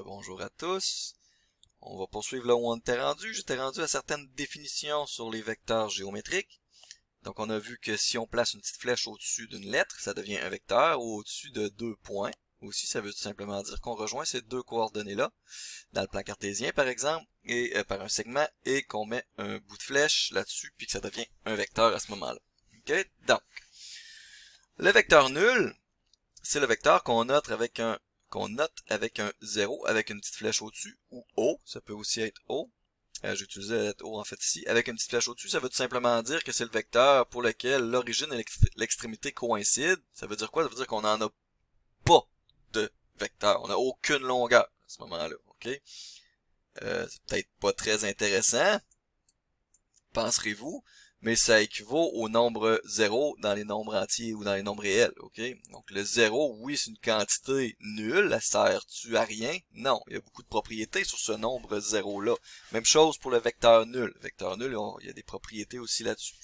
Bonjour à tous. On va poursuivre là où on était rendu. J'étais rendu à certaines définitions sur les vecteurs géométriques. Donc on a vu que si on place une petite flèche au-dessus d'une lettre, ça devient un vecteur, ou au-dessus de deux points. Aussi, ça veut tout simplement dire qu'on rejoint ces deux coordonnées-là, dans le plan cartésien par exemple, et par un segment, et qu'on met un bout de flèche là-dessus, puis que ça devient un vecteur à ce moment-là. OK? Donc, le vecteur nul, c'est le vecteur qu'on note avec un 0 avec une petite flèche au-dessus, ou O, ça peut aussi être O. J'ai utilisé la lettre O en fait ici. Avec une petite flèche au-dessus, ça veut tout simplement dire que c'est le vecteur pour lequel l'origine et l'extrémité coïncident. Ça veut dire quoi? Ça veut dire qu'on n'en a pas de vecteur. On n'a aucune longueur à ce moment-là. OK? C'est peut-être pas très intéressant, penserez-vous, mais ça équivaut au nombre 0 dans les nombres entiers ou dans les nombres réels, ok? Donc le 0, oui, c'est une quantité nulle, elle sert-tu à rien? Non, il y a beaucoup de propriétés sur ce nombre 0-là. Même chose pour le vecteur nul. Le vecteur nul, il y a des propriétés aussi là-dessus.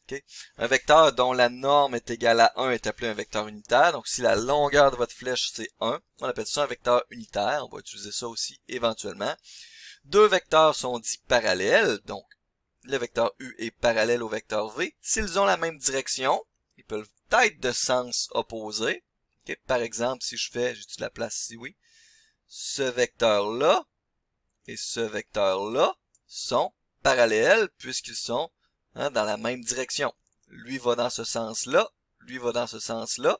Okay? Un vecteur dont la norme est égale à 1 est appelé un vecteur unitaire. Donc si la longueur de votre flèche c'est 1, on appelle ça un vecteur unitaire. On va utiliser ça aussi éventuellement. Deux vecteurs sont dits parallèles, donc le vecteur U est parallèle au vecteur V. S'ils ont la même direction, ils peuvent être de sens opposé. Okay? Par exemple, si je fais, j'ai-tu de la place ici? Oui. Ce vecteur-là et ce vecteur-là sont parallèles puisqu'ils sont dans la même direction. Lui va dans ce sens-là, lui va dans ce sens-là.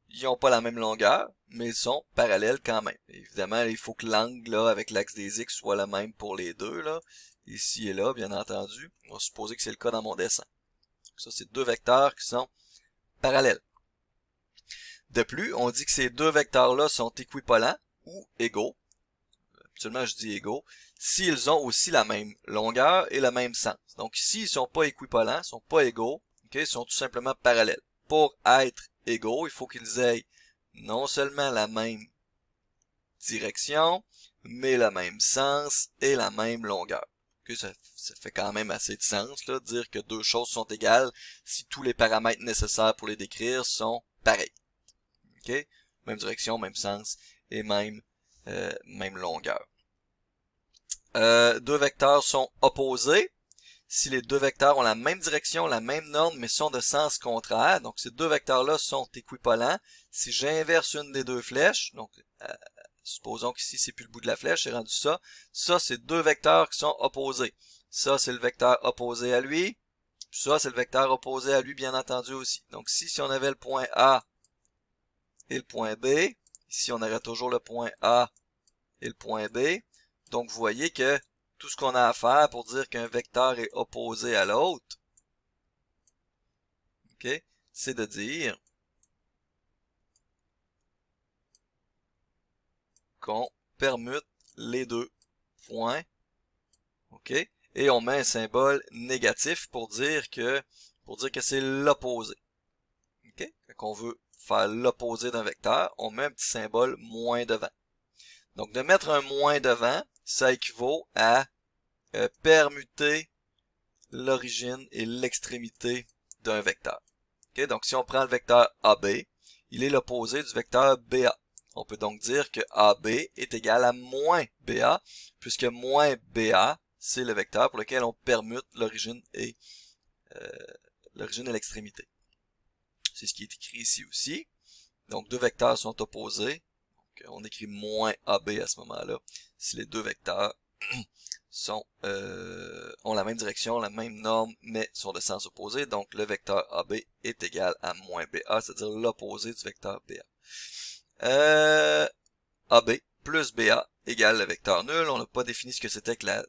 Ils n'ont pas la même longueur, mais ils sont parallèles quand même. Évidemment, il faut que l'angle là, avec l'axe des X soit le même pour les deux, là, ici et là, bien entendu. On va supposer que c'est le cas dans mon dessin. Ça, c'est deux vecteurs qui sont parallèles. De plus, on dit que ces deux vecteurs-là sont équivalents ou égaux. Habituellement, je dis égaux, s'ils ont aussi la même longueur et le même sens. Donc ici, ils sont pas équivalents, ils sont pas égaux, okay, ils sont tout simplement parallèles. Pour être égaux, il faut qu'ils aient non seulement la même direction, mais le même sens et la même longueur. Okay, ça fait quand même assez de sens, là, de dire que deux choses sont égales si tous les paramètres nécessaires pour les décrire sont pareils. Okay? Même direction, même sens et même longueur. Deux vecteurs sont opposés. Si les deux vecteurs ont la même direction, la même norme, mais sont de sens contraire, donc ces deux vecteurs-là sont équivalents. Si j'inverse une des deux flèches, donc supposons qu'ici c'est plus le bout de la flèche, c'est rendu ça. Ça, c'est deux vecteurs qui sont opposés. Ça, c'est le vecteur opposé à lui. Ça, c'est le vecteur opposé à lui, bien entendu aussi. Donc si on avait le point A et le point B, ici on aurait toujours le point A et le point B. Donc vous voyez que tout ce qu'on a à faire pour dire qu'un vecteur est opposé à l'autre, okay, c'est de dire qu'on permute les deux points, ok, et on met un symbole négatif pour dire que c'est l'opposé. Ok, quand on veut faire l'opposé d'un vecteur, on met un petit symbole moins devant. Donc de mettre un moins devant, ça équivaut à permuter l'origine et l'extrémité d'un vecteur. Okay? Donc si on prend le vecteur AB, il est l'opposé du vecteur BA. On peut donc dire que AB est égal à moins BA, puisque moins BA, c'est le vecteur pour lequel on permute l'origine et l'extrémité. C'est ce qui est écrit ici aussi. Donc deux vecteurs sont opposés. Donc, on écrit moins AB à ce moment-là. Si les deux vecteurs ont la même direction, la même norme, mais sont de sens opposé. Donc le vecteur AB est égal à moins BA, c'est-à-dire l'opposé du vecteur BA. AB plus BA égale le vecteur nul. On n'a pas défini ce que c'était que la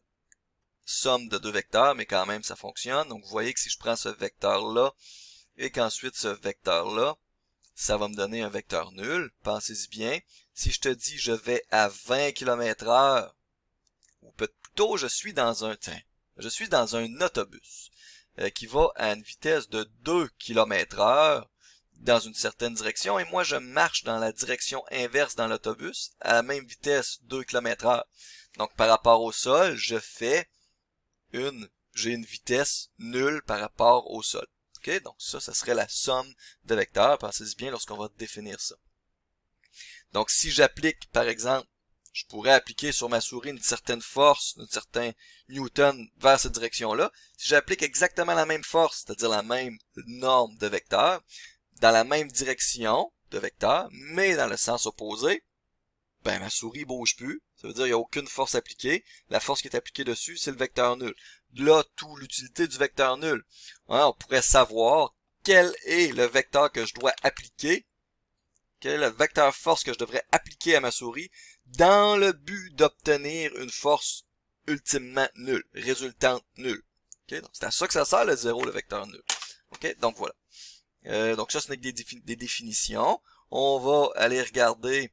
somme de deux vecteurs, mais quand même ça fonctionne. Donc vous voyez que si je prends ce vecteur-là et qu'ensuite ce vecteur-là, ça va me donner un vecteur nul. Pensez-y bien. Si je te dis je vais à 20 km/h, ou plutôt je suis dans un autobus qui va à une vitesse de 2 km/h dans une certaine direction et moi je marche dans la direction inverse dans l'autobus à la même vitesse 2 km/h. Donc par rapport au sol, j'ai une vitesse nulle par rapport au sol. Okay? Donc ça serait la somme de vecteurs. Pensez-y bien lorsqu'on va définir ça. Donc si j'applique par exemple je pourrais appliquer sur ma souris une certaine force, un certain newton vers cette direction-là. Si j'applique exactement la même force, c'est-à-dire la même norme de vecteur, dans la même direction de vecteur, mais dans le sens opposé, ben ma souris bouge plus. Ça veut dire qu'il n'y a aucune force appliquée. La force qui est appliquée dessus, c'est le vecteur nul. Là, toute l'utilité du vecteur nul. Hein, on pourrait savoir quel est le vecteur que je dois appliquer, quel est le vecteur force que je devrais appliquer à ma souris dans le but d'obtenir une force ultimement nulle, résultante nulle. Okay? Donc c'est à ça que ça sert le zéro, le vecteur nul. Okay? Donc voilà. Donc ça, ce n'est que des définitions. On va aller regarder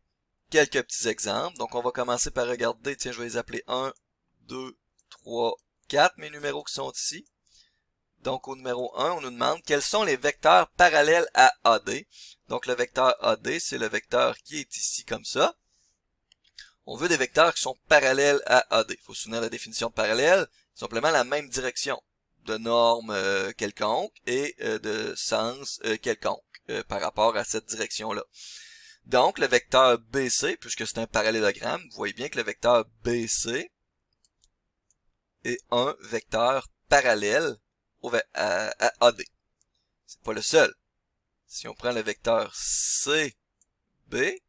quelques petits exemples. Donc on va commencer par regarder, tiens, je vais les appeler 1, 2, 3, 4, mes numéros qui sont ici. Donc au numéro 1, on nous demande quels sont les vecteurs parallèles à AD. Donc le vecteur AD, c'est le vecteur qui est ici comme ça. On veut des vecteurs qui sont parallèles à AD. Il faut se souvenir de la définition de parallèle, simplement la même direction de norme quelconque et de sens quelconque par rapport à cette direction-là. Donc le vecteur BC, puisque c'est un parallélogramme, vous voyez bien que le vecteur BC est un vecteur parallèle à AD. C'est pas le seul. Si on prend le vecteur CB,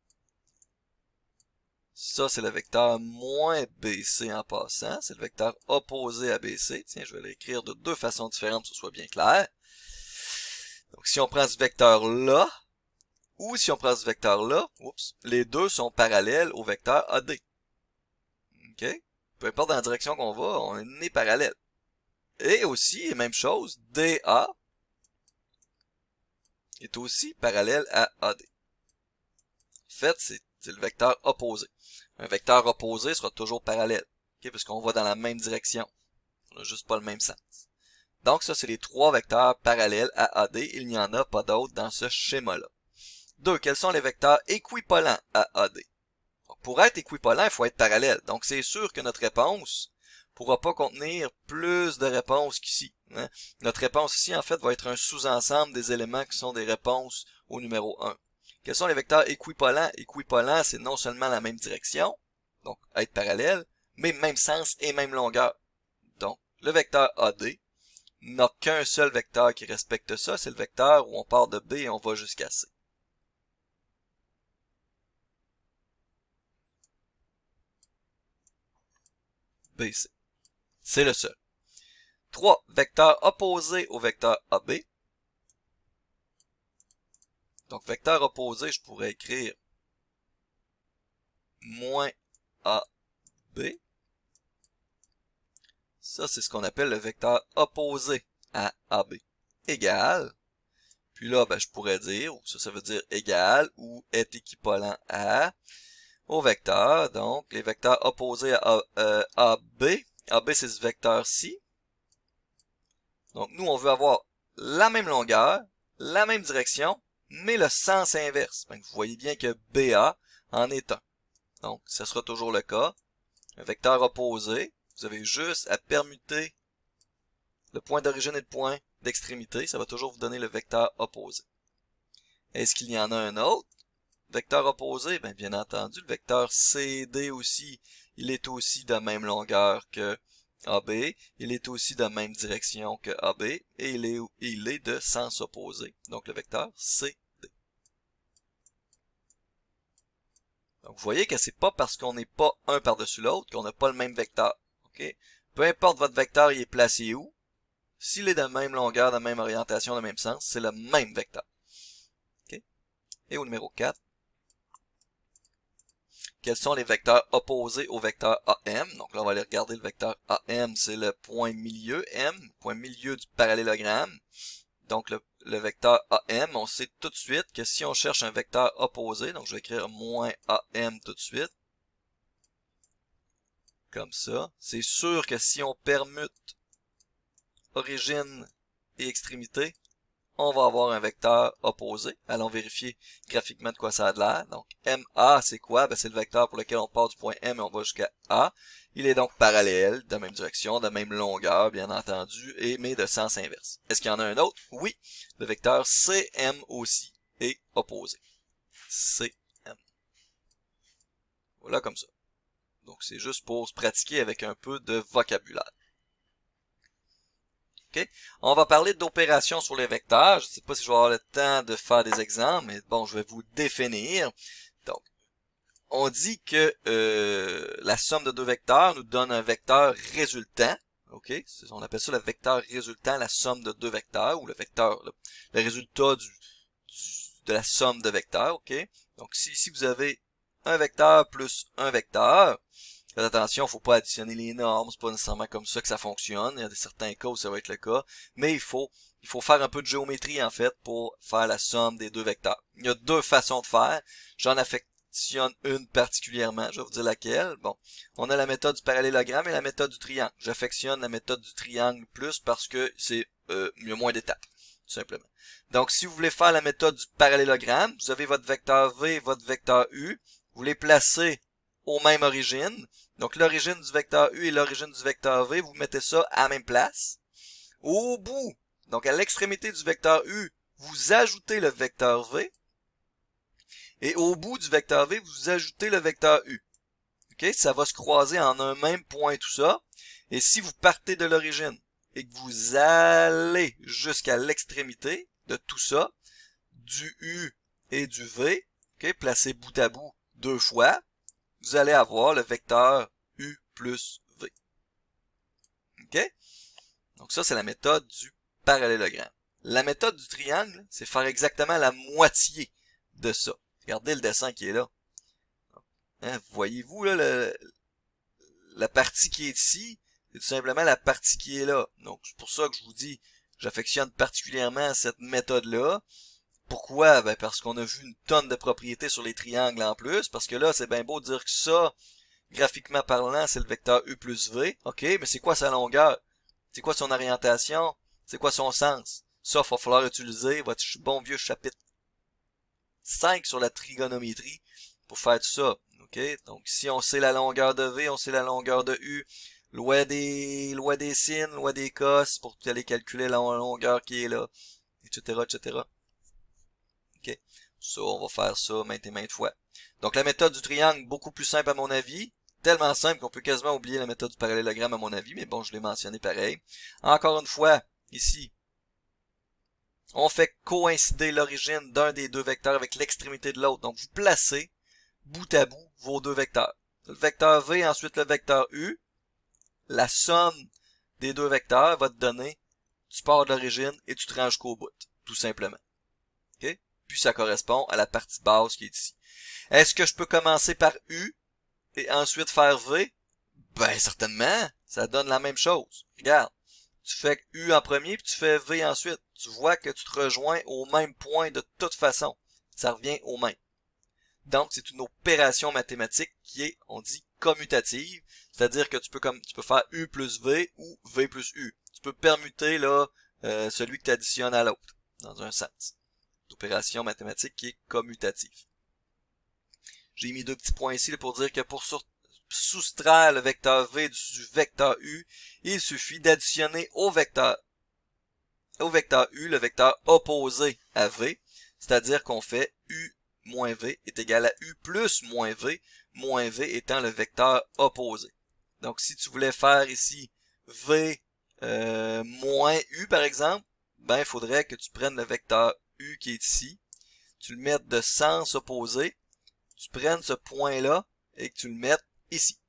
ça c'est le vecteur moins BC en passant, c'est le vecteur opposé à BC. Tiens, je vais l'écrire de deux façons différentes pour que ce soit bien clair. Donc si on prend ce vecteur-là, ou si on prend ce vecteur-là, les deux sont parallèles au vecteur AD. OK? Peu importe dans la direction qu'on va, on est parallèle. Et aussi, même chose, DA est aussi parallèle à AD. En fait, c'est le vecteur opposé. Un vecteur opposé sera toujours parallèle, okay, parce qu'on va dans la même direction. On n'a juste pas le même sens. Donc ça, c'est les trois vecteurs parallèles à AD. Il n'y en a pas d'autres dans ce schéma-là. 2. Quels sont les vecteurs équivalents à AD? Donc, pour être équivalent, il faut être parallèle. Donc c'est sûr que notre réponse pourra pas contenir plus de réponses qu'ici. Hein? Notre réponse ici, en fait, va être un sous-ensemble des éléments qui sont des réponses au numéro 1. Quels sont les vecteurs équivalents? Équivalents, c'est non seulement la même direction, donc être parallèle, mais même sens et même longueur. Donc, le vecteur AD n'a qu'un seul vecteur qui respecte ça, c'est le vecteur où on part de B et on va jusqu'à C. BC. C'est le seul. 3. Vecteur opposé au vecteur AB. Donc, vecteur opposé, je pourrais écrire moins AB. Ça, c'est ce qu'on appelle le vecteur opposé à AB. Égal. Puis là, ben, je pourrais dire, ça veut dire égal ou est équivalent à au vecteur. Donc, les vecteurs opposés à AB. AB, c'est ce vecteur-ci. Donc, nous, on veut avoir la même longueur, la même direction, mais le sens inverse. Donc, vous voyez bien que BA en est un. Donc, ce sera toujours le cas. Un vecteur opposé, vous avez juste à permuter le point d'origine et le point d'extrémité. Ça va toujours vous donner le vecteur opposé. Est-ce qu'il y en a un autre? Vecteur opposé, bien entendu, le vecteur CD aussi, il est aussi de même longueur que AB, il est aussi de même direction que AB, et il est de sens opposé, donc le vecteur CD. Donc vous voyez que c'est pas parce qu'on n'est pas un par-dessus l'autre qu'on n'a pas le même vecteur. Okay? Peu importe votre vecteur, il est placé où, s'il est de même longueur, de même orientation, de même sens, c'est le même vecteur. Okay? Et au numéro 4, quels sont les vecteurs opposés au vecteur AM? Donc là, on va aller regarder le vecteur AM, c'est le point milieu M, point milieu du parallélogramme. Donc le vecteur AM, on sait tout de suite que si on cherche un vecteur opposé, donc je vais écrire moins AM tout de suite, comme ça, c'est sûr que si on permute origine et extrémité, on va avoir un vecteur opposé. Allons vérifier graphiquement de quoi ça a de l'air. Donc, MA, c'est quoi? C'est le vecteur pour lequel on part du point M et on va jusqu'à A. Il est donc parallèle, de même direction, de même longueur, bien entendu, mais de sens inverse. Est-ce qu'il y en a un autre? Oui. Le vecteur CM aussi est opposé. CM. Voilà comme ça. Donc c'est juste pour se pratiquer avec un peu de vocabulaire. Okay? On va parler d'opérations sur les vecteurs. Je ne sais pas si je vais avoir le temps de faire des exemples, mais bon, je vais vous définir. Donc, on dit que la somme de deux vecteurs nous donne un vecteur résultant. Ok, on appelle ça le vecteur résultant, la somme de deux vecteurs, ou le vecteur, le résultat de la somme de vecteurs. Ok, donc si vous avez un vecteur plus un vecteur, faites attention, faut pas additionner les normes, c'est pas nécessairement comme ça que ça fonctionne. Il y a certains cas où ça va être le cas, mais il faut faire un peu de géométrie en fait pour faire la somme des deux vecteurs. Il y a deux façons de faire. J'en affectionne une particulièrement, je vais vous dire laquelle. Bon, on a la méthode du parallélogramme et la méthode du triangle. J'affectionne la méthode du triangle plus parce que il y a moins d'étapes, tout simplement. Donc, si vous voulez faire la méthode du parallélogramme, vous avez votre vecteur V et votre vecteur U. Vous les placez aux mêmes origines. Donc, l'origine du vecteur U et l'origine du vecteur V, vous mettez ça à la même place. Au bout, donc à l'extrémité du vecteur U, vous ajoutez le vecteur V. Et au bout du vecteur V, vous ajoutez le vecteur U. Okay? Ça va se croiser en un même point, tout ça. Et si vous partez de l'origine et que vous allez jusqu'à l'extrémité de tout ça, du U et du V, okay? Placé bout à bout deux fois, vous allez avoir le vecteur U plus V. OK? Donc ça, c'est la méthode du parallélogramme. La méthode du triangle, c'est faire exactement la moitié de ça. Regardez le dessin qui est là. Hein, voyez-vous là la partie qui est ici, c'est tout simplement la partie qui est là. Donc c'est pour ça que je vous dis, j'affectionne particulièrement cette méthode-là. Pourquoi? Ben parce qu'on a vu une tonne de propriétés sur les triangles en plus, parce que là, c'est bien beau de dire que ça, graphiquement parlant, c'est le vecteur U plus V. OK, mais c'est quoi sa longueur? C'est quoi son orientation? C'est quoi son sens? Ça, il va falloir utiliser votre bon vieux chapitre 5 sur la trigonométrie pour faire tout ça. OK? Donc, si on sait la longueur de V, on sait la longueur de U, loi des sines, loi des cos, pour aller calculer la longueur qui est là, etc., etc. OK? Ça, on va faire ça maintes et maintes fois. Donc, la méthode du triangle, beaucoup plus simple à mon avis. Tellement simple qu'on peut quasiment oublier la méthode du parallélogramme à mon avis, mais bon, je l'ai mentionné pareil. Encore une fois, ici, on fait coïncider l'origine d'un des deux vecteurs avec l'extrémité de l'autre. Donc, vous placez bout à bout vos deux vecteurs. Le vecteur V, ensuite le vecteur U. La somme des deux vecteurs va te donner, tu pars de l'origine et tu te rends jusqu'au bout, tout simplement. OK? Puis ça correspond à la partie basse qui est ici. Est-ce que je peux commencer par U et ensuite faire V? Ben, certainement. Ça donne la même chose. Regarde. Tu fais U en premier puis tu fais V ensuite. Tu vois que tu te rejoins au même point de toute façon. Ça revient au même. Donc, c'est une opération mathématique qui est, on dit, commutative. C'est-à-dire que tu peux faire U plus V ou V plus U. Tu peux permuter, là, celui que tu additionnes à l'autre, dans un sens. Opération mathématique qui est commutative. J'ai mis deux petits points ici là, pour dire que pour soustraire le vecteur V du vecteur U, il suffit d'additionner au vecteur U le vecteur opposé à V, c'est-à-dire qu'on fait U moins V est égal à U plus moins V étant le vecteur opposé. Donc si tu voulais faire ici V moins U par exemple, ben il faudrait que tu prennes le vecteur U qui est ici, tu le mettes de sens opposé, tu prennes ce point-là et que tu le mettes ici.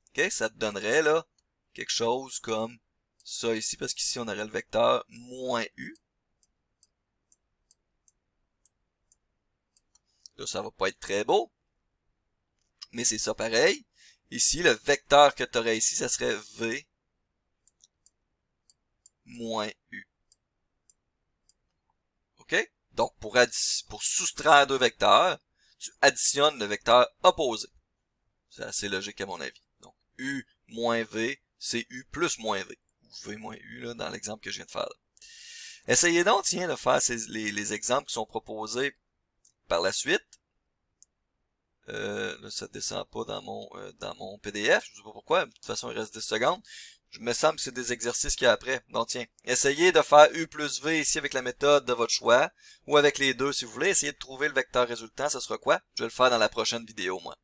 OK? Ça te donnerait là quelque chose comme ça ici, parce qu'ici on aurait le vecteur moins U. Là, ça va pas être très beau, mais c'est ça pareil. Ici, le vecteur que tu aurais ici, ça serait V moins U. OK? Donc, pour soustraire deux vecteurs, tu additionnes le vecteur opposé. C'est assez logique à mon avis. Donc, U moins V, c'est U plus moins V. Ou V moins U, là, dans l'exemple que je viens de faire. Là. Essayez donc, tiens, de faire les exemples qui sont proposés par la suite. Là, ça descend pas dans mon PDF. Je sais pas pourquoi. De toute façon, il reste 10 secondes. Je me semble que c'est des exercices qu'il y a après. Donc, tiens, essayez de faire U plus V ici avec la méthode de votre choix. Ou avec les deux, si vous voulez. Essayez de trouver le vecteur résultant. Ça sera quoi? Je vais le faire dans la prochaine vidéo, moi.